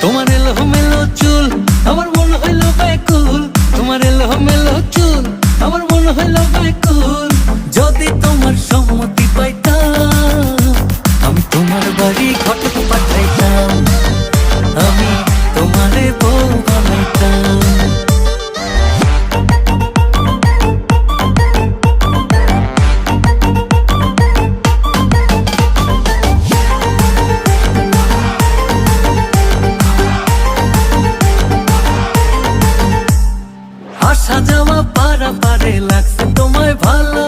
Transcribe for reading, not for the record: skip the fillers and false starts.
তোমার এলোমেলো চুল আমার মন হইল ব্যাকুল, তোমার এলোমেলো চুল আমার মন হইল ব্যাকুল। যদি তোমার সম্মতি পাইতাম আমি তোমার বাড়ি ঘটক পাঠাইতাম, আমি তোমারে বউ বানাইতাম। আসা যাওয়া পারা পারে লাগছে তোমায় ভালো,